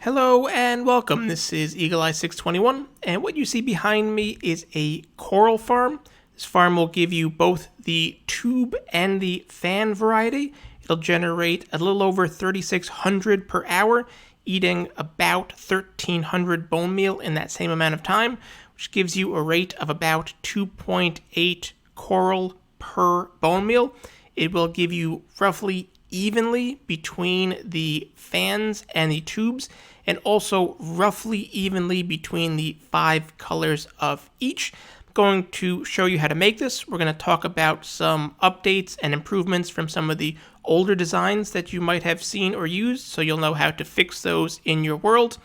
Hello and welcome. This is Eagle Eye 621, and what you see behind me is a coral farm. This farm will give you both the tube and the fan variety. It'll generate a little over 3,600 per hour, eating about 1,300 bone meal in that same amount of time, which gives you a rate of about 2.8 coral per bone meal. It will give you roughly evenly between the fans and the tubes, and also roughly evenly between the 5 colors of each. I'm going to show you how to make this. We're going to talk about some updates and improvements from some of the older designs that you might have seen or used, so you'll know how to fix those in your world.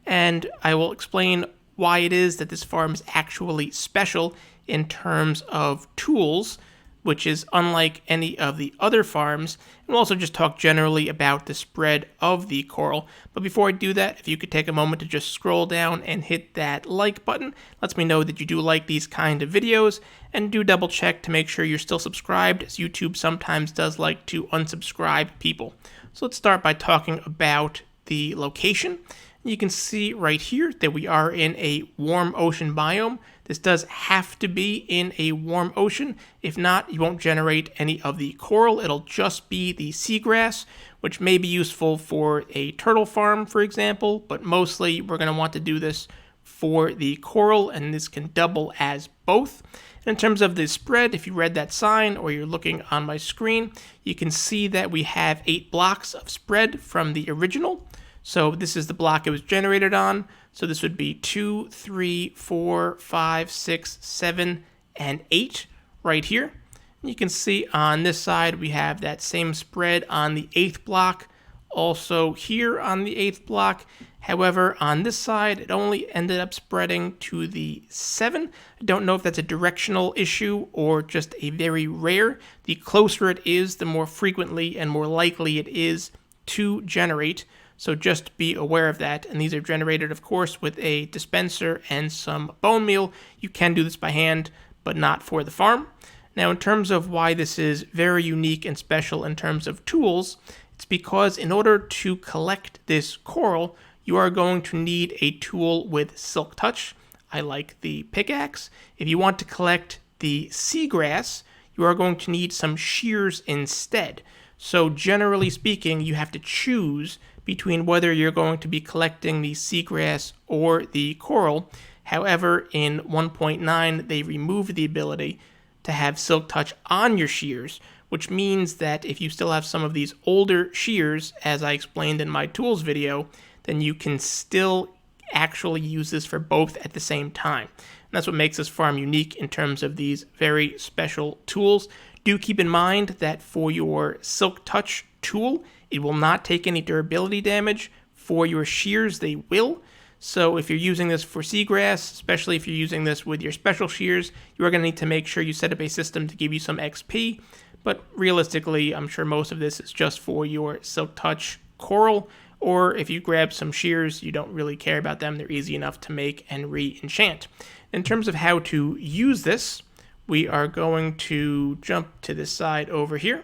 And I will explain why it is that this farm is actually special in terms of tools, which is unlike any of the other farms. And we'll also just talk generally about the spread of the coral. But before I do that, if you could take a moment to just scroll down and hit that like button, lets me know that you do like these kind of videos, and do double check to make sure you're still subscribed, as YouTube sometimes does like to unsubscribe people. So let's start by talking about the location. You can see right here that we are in a warm ocean biome. This does have to be in a warm ocean. If not, you won't generate any of the coral. It'll just be the seagrass, which may be useful for a turtle farm, for example, but mostly we're going to want to do this for the coral, and this can double as both. In terms of the spread, if you read that sign or you're looking on my screen, you can see that we have 8 blocks of spread from the original. So this is the block it was generated on. So this would be 2, 3, 4, 5, 6, 7, and 8 right here. And you can see on this side we have that same spread on the 8th block, also here on the 8th block. However, on this side, it only ended up spreading to the 7. I don't know if that's a directional issue or just a very rare. The closer it is, the more frequently and more likely it is to generate. So just be aware of that. And these are generated, of course, with a dispenser and some bone meal. You can do this by hand, but not for the farm. Now, in terms of why this is very unique and special in terms of tools, it's because in order to collect this coral, you are going to need a tool with silk touch. I like the pickaxe. If you want to collect the seagrass, you are going to need some shears instead. So generally speaking, you have to choose between whether you're going to be collecting the seagrass or the coral. However, in 1.9, they removed the ability to have silk touch on your shears, which means that if you still have some of these older shears, as I explained in my tools video, then you can still actually use this for both at the same time. And that's what makes this farm unique in terms of these very special tools. Do keep in mind that for your silk touch tool, it will not take any durability damage. For your shears, they will. So if you're using this for seagrass, especially if you're using this with your special shears, you are going to need to make sure you set up a system to give you some XP. But realistically, I'm sure most of this is just for your silk touch coral, or if you grab some shears, you don't really care about them. They're easy enough to make and re-enchant. In terms of how to use this, we are going to jump to this side over here,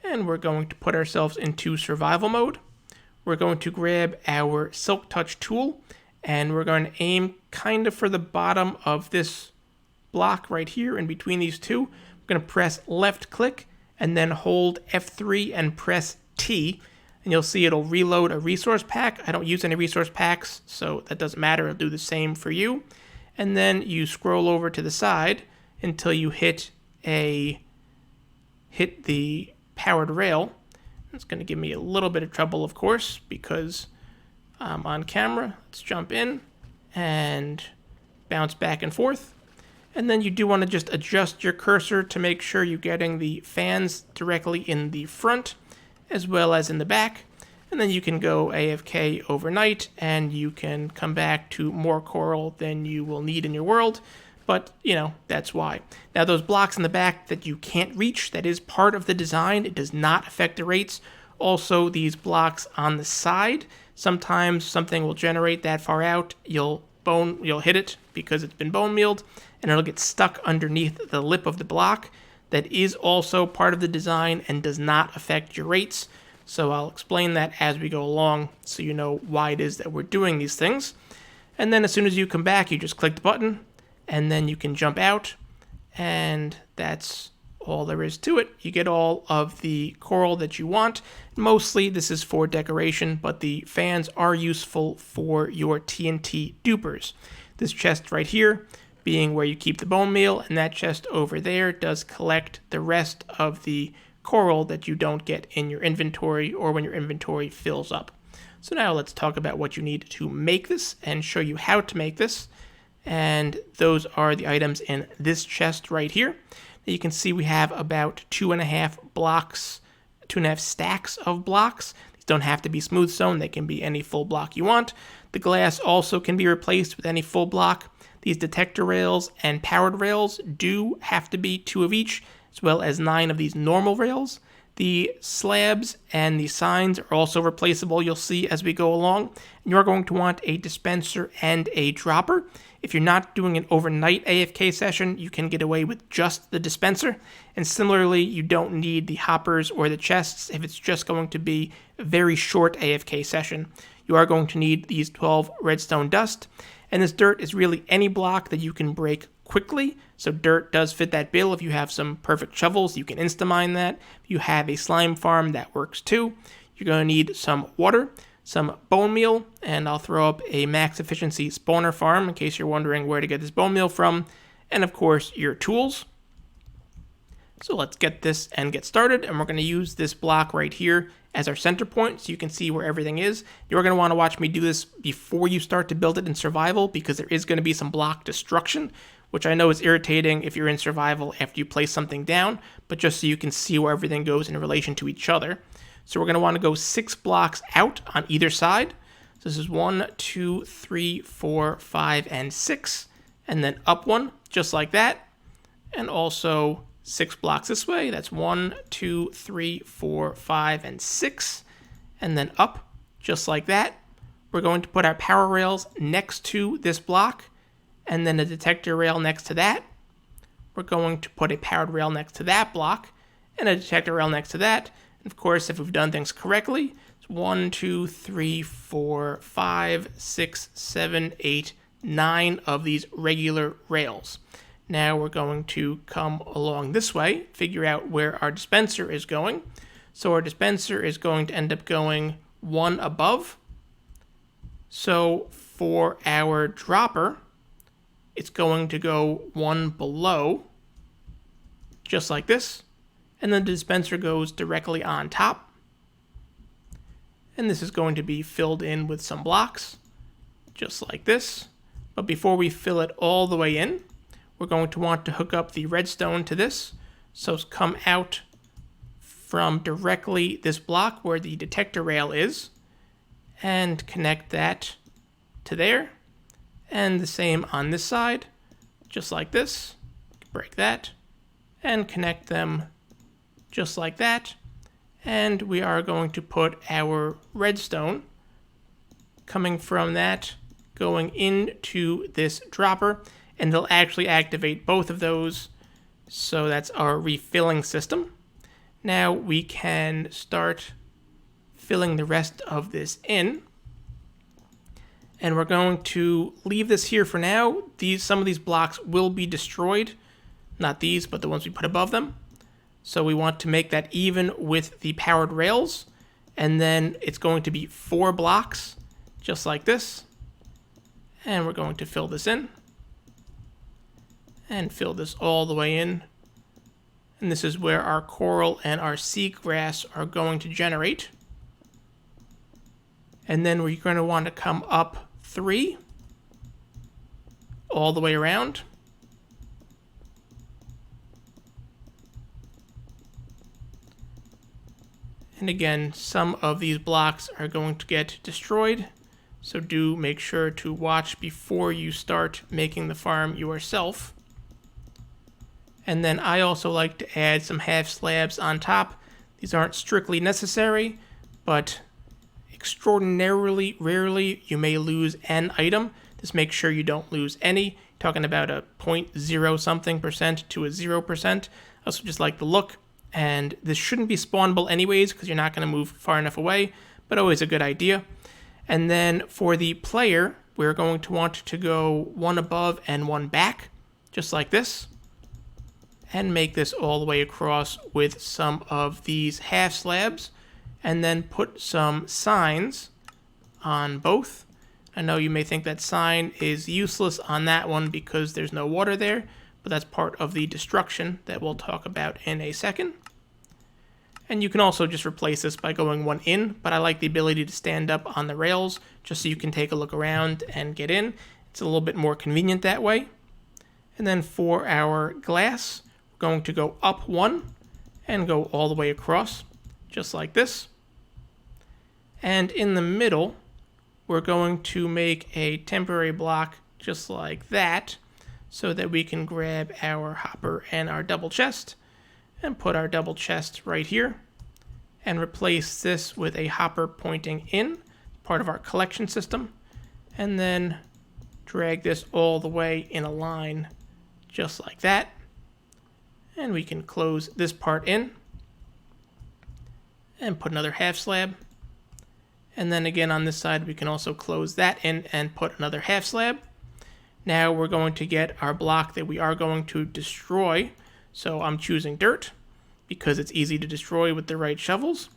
and we're going to put ourselves into survival mode. We're going to grab our silk touch tool, and we're going to aim kind of for the bottom of this block right here in between these two. We're going to press left click and then hold F3 and press T, and you'll see it'll reload a resource pack. I don't use any resource packs, so that doesn't matter. It'll do the same for you. And then you scroll over to the side until you hit the powered rail. It's going to give me a little bit of trouble, of course, because I'm on camera. Let's jump in and bounce back and forth. And then you do want to just adjust your cursor to make sure you're getting the fans directly in the front as well as in the back. And then you can go AFK overnight, and you can come back to more coral than you will need in your world. But, that's why. Now, those blocks in the back that you can't reach, that is part of the design. It does not affect the rates. Also, these blocks on the side, sometimes something will generate that far out. You'll hit it because it's been bone mealed, and it'll get stuck underneath the lip of the block. That is also part of the design and does not affect your rates. So I'll explain that as we go along so you know why it is that we're doing these things. And then as soon as you come back, you just click the button, and then you can jump out, and that's all there is to it. You get all of the coral that you want. Mostly this is for decoration, but the fans are useful for your TNT dupers. This chest right here being where you keep the bone meal, and that chest over there does collect the rest of the coral that you don't get in your inventory or when your inventory fills up. So now let's talk about what you need to make this and show you how to make this. And those are the items in this chest right here. You can see we have about 2.5 stacks of blocks. These don't have to be smooth stone, they can be any full block you want. The glass also can be replaced with any full block. These detector rails and powered rails do have to be 2 of each, as well as 9 of these normal rails. The slabs and the signs are also replaceable, you'll see as we go along. You're going to want a dispenser and a dropper. If you're not doing an overnight AFK session, you can get away with just the dispenser. And similarly, you don't need the hoppers or the chests if it's just going to be a very short AFK session. You are going to need these 12 redstone dust. And this dirt is really any block that you can break quickly. So dirt does fit that bill. If you have some perfect shovels, you can insta-mine that. If you have a slime farm, that works too. You're going to need some water, some bone meal, and I'll throw up a max efficiency spawner farm in case you're wondering where to get this bone meal from. And of course, your tools. So let's get this and get started. And we're going to use this block right here as our center point so you can see where everything is. You're going to want to watch me do this before you start to build it in survival because there is going to be some block destruction, which I know is irritating if you're in survival after you place something down, but just so you can see where everything goes in relation to each other. So we're going to want to go 6 blocks out on either side. So this is 1, 2, 3, 4, 5, and 6, and then up 1, just like that, and also 6 blocks this way. That's 1, 2, 3, 4, 5, and 6, and then up, just like that. We're going to put our power rails next to this block, and then a detector rail next to that. We're going to put a powered rail next to that block, and a detector rail next to that. And of course, if we've done things correctly, it's 1, 2, 3, 4, 5, 6, 7, 8, 9 of these regular rails. Now we're going to come along this way, figure out where our dispenser is going. So our dispenser is going to end up going 1 above. So for our dropper, it's going to go 1 below, just like this. And then the dispenser goes directly on top. And this is going to be filled in with some blocks, just like this. But before we fill it all the way in, we're going to want to hook up the redstone to this. So come out from directly this block where the detector rail is, and connect that to there. And the same on this side, just like this. Break that, and connect them just like that. And we are going to put our redstone coming from that, going into this dropper, and they'll actually activate both of those. So that's our refilling system. Now we can start filling the rest of this in. And we're going to leave this here for now. Some of these blocks will be destroyed. Not these, but the ones we put above them. So we want to make that even with the powered rails. And then it's going to be 4 blocks, just like this. And we're going to fill this in. And fill this all the way in. And this is where our coral and our seagrass are going to generate. And then we're going to want to come up 3 all the way around. And again, some of these blocks are going to get destroyed, so do make sure to watch before you start making the farm yourself. And then I also like to add some half slabs on top. These aren't strictly necessary, but extraordinarily rarely you may lose an item. Just make sure you don't lose any. Talking about a 0.0 something% to a 0%. I also just like the look And this shouldn't be spawnable anyways because you're not going to move far enough away, but always a good idea. And then for the player, we're going to want to go one above and one back, just like this. And make this all the way across with some of these half slabs. And then put some signs on both. I know you may think that sign is useless on that one because there's no water there, but that's part of the destruction that we'll talk about in a second. And you can also just replace this by going one in, but I like the ability to stand up on the rails just so you can take a look around and get in. It's a little bit more convenient that way. And then for our glass, we're going to go up one and go all the way across, just like this. And in the middle, we're going to make a temporary block just like that so that we can grab our hopper and our double chest and put our double chest right here and replace this with a hopper pointing in, part of our collection system, and then drag this all the way in a line just like that. And we can close this part in and put another half slab. And then again on this side, we can also close that in and put another half slab. Now we're going to get our block that we are going to destroy. So I'm choosing dirt because it's easy to destroy with the right shovels.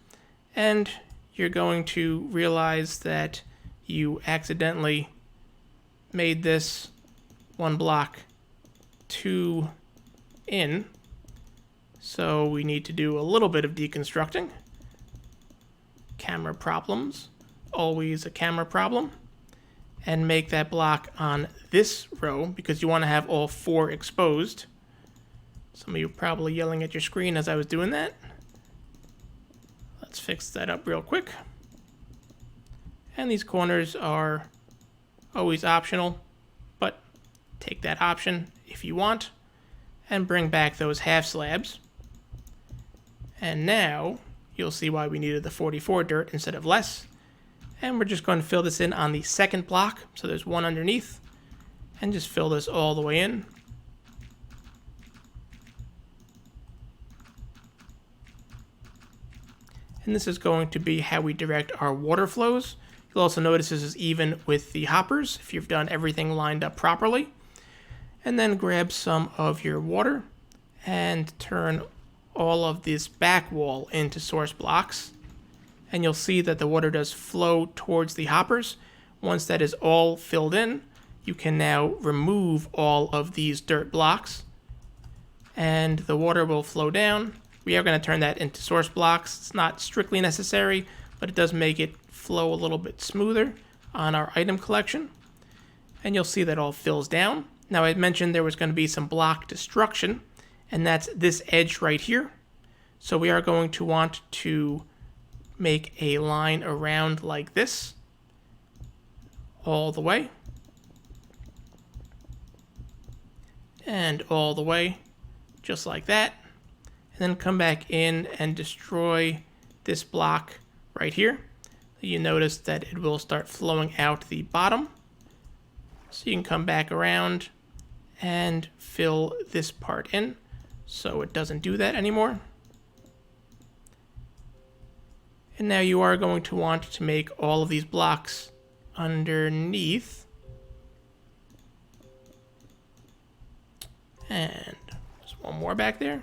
And you're going to realize that you accidentally made this one block two in. So we need to do a little bit of deconstructing. Camera problems, always a camera problem. And make that block on this row because you want to have all four exposed. Some of you probably yelling at your screen as I was doing that. Let's fix that up real quick. And these corners are always optional, but take that option if you want and bring back those half slabs. And now you'll see why we needed the 44 dirt instead of less. And we're just going to fill this in on the second block. So there's one underneath. And just fill this all the way in. And this is going to be how we direct our water flows. You'll also notice this is even with the hoppers if you've done everything lined up properly. And then grab some of your water and turn all of this back wall into source blocks. And you'll see that the water does flow towards the hoppers. Once that is all filled in, you can now remove all of these dirt blocks and the water will flow down. We are going to turn that into source blocks. It's not strictly necessary, but it does make it flow a little bit smoother on our item collection. And you'll see that all fills down. Now I mentioned there was going to be some block destruction, and that's this edge right here. So we are going to want to make a line around like this all the way and all the way just like that, and then come back in and destroy this block right here. You notice that it will start flowing out the bottom, so you can come back around and fill this part in so it doesn't do that anymore. And now you are going to want to make all of these blocks underneath. And there's one more back there.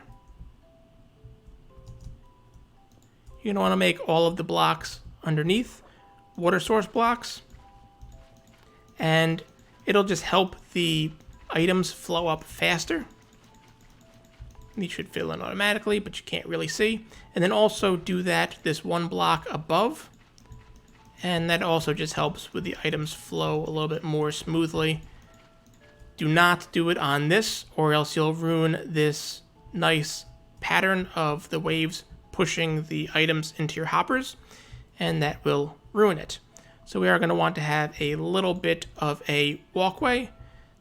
You're going to want to make all of the blocks underneath, water source blocks. And it'll just help the items flow up faster. These should fill in automatically, but you can't really see. And then also do that this one block above. And that also just helps with the items flow a little bit more smoothly. Do not do it on this, or else you'll ruin this nice pattern of the waves pushing the items into your hoppers, and that will ruin it. So we are going to want to have a little bit of a walkway.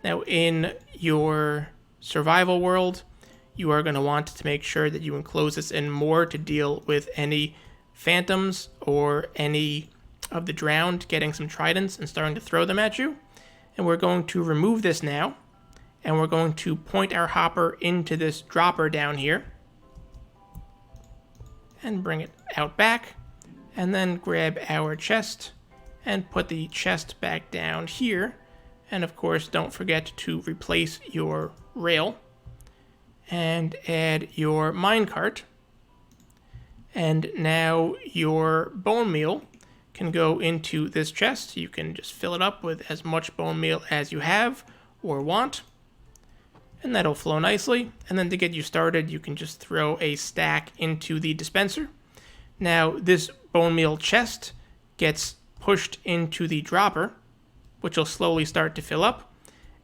Now in your survival world, you are going to want to make sure that you enclose this in more to deal with any phantoms or any of the drowned getting some tridents and starting to throw them at you. And we're going to remove this now, and we're going to point our hopper into this dropper down here. and bring it out back, and then grab our chest and put the chest back down here. And of course, don't forget to replace your rail and add your minecart. And now your bone meal can go into this chest. You can just fill it up with as much bone meal as you have or want, and that'll flow nicely. And then to get you started, you can just throw a stack into the dispenser. Now this bone meal chest gets pushed into the dropper, which will slowly start to fill up.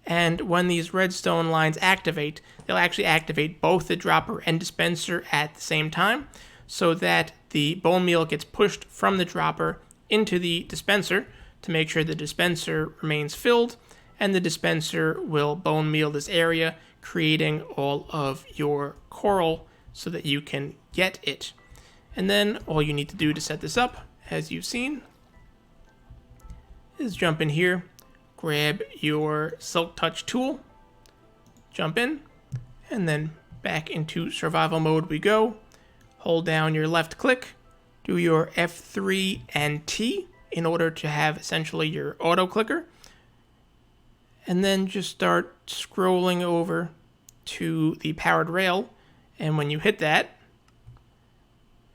And when these redstone lines activate, they'll actually activate both the dropper and dispenser at the same time, so that the bone meal gets pushed from the dropper into the dispenser to make sure the dispenser remains filled, and the dispenser will bone meal this area, creating all of your coral so that you can get it. And then all you need to do to set this up, as you've seen, is jump in here, grab your Silk Touch tool, jump in, and then back into survival mode we go. Hold down your left click, do your F3 and T in order to have essentially your auto clicker, and then just start scrolling over to the powered rail, and when you hit that,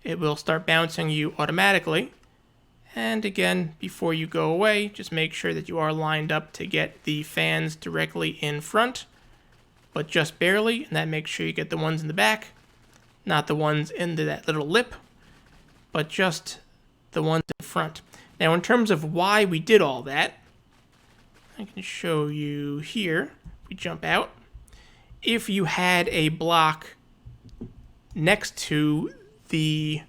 it will start bouncing you automatically. And again, before you go away, just make sure that you are lined up to get the fans directly in front, but just barely, and that makes sure you get the ones in the back, not the ones into that little lip, but just the ones in front. Now, in terms of why we did all that, I can show you here. If we jump out, if you had a block next to the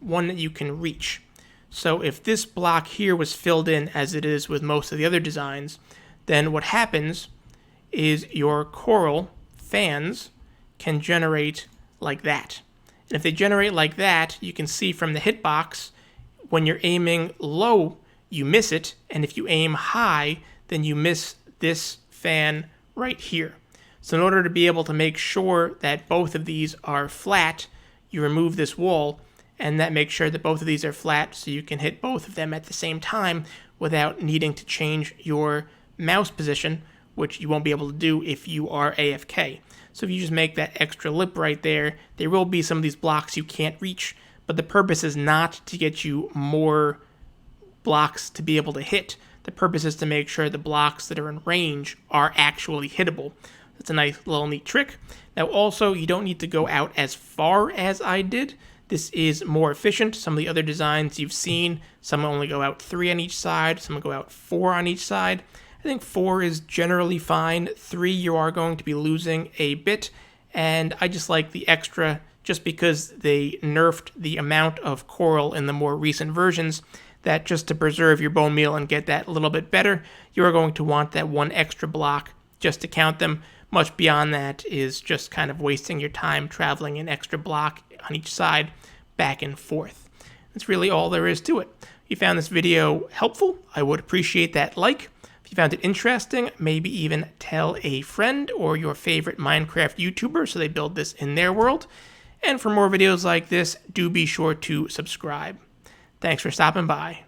one that you can reach, so if this block here was filled in as it is with most of the other designs, then what happens is your coral fans can generate like that. And if they generate like that, you can see from the hitbox, when you're aiming low, you miss it, and if you aim high, then you miss this fan right here. So in order to be able to make sure that both of these are flat, you remove this wall, and that makes sure that both of these are flat so you can hit both of them at the same time without needing to change your mouse position, which you won't be able to do if you are AFK. So if you just make that extra lip right there, there will be some of these blocks you can't reach, but the purpose is not to get you more blocks to be able to hit. The purpose is to make sure the blocks that are in range are actually hittable. That's a nice little neat trick. Now also, you don't need to go out as far as I did. This is more efficient. Some of the other designs you've seen, some only go out 3 on each side, some go out 4 on each side. I think 4 is generally fine. 3, you are going to be losing a bit, and I just like the extra just because they nerfed the amount of coral in the more recent versions, that just to preserve your bone meal and get that a little bit better, you are going to want that 1 extra block just to count them. Much beyond that is just kind of wasting your time traveling an extra block on each side back and forth. That's really all there is to it. If you found this video helpful, I would appreciate that like. If you found it interesting, maybe even tell a friend or your favorite Minecraft YouTuber so they build this in their world. And for more videos like this, do be sure to subscribe. Thanks for stopping by.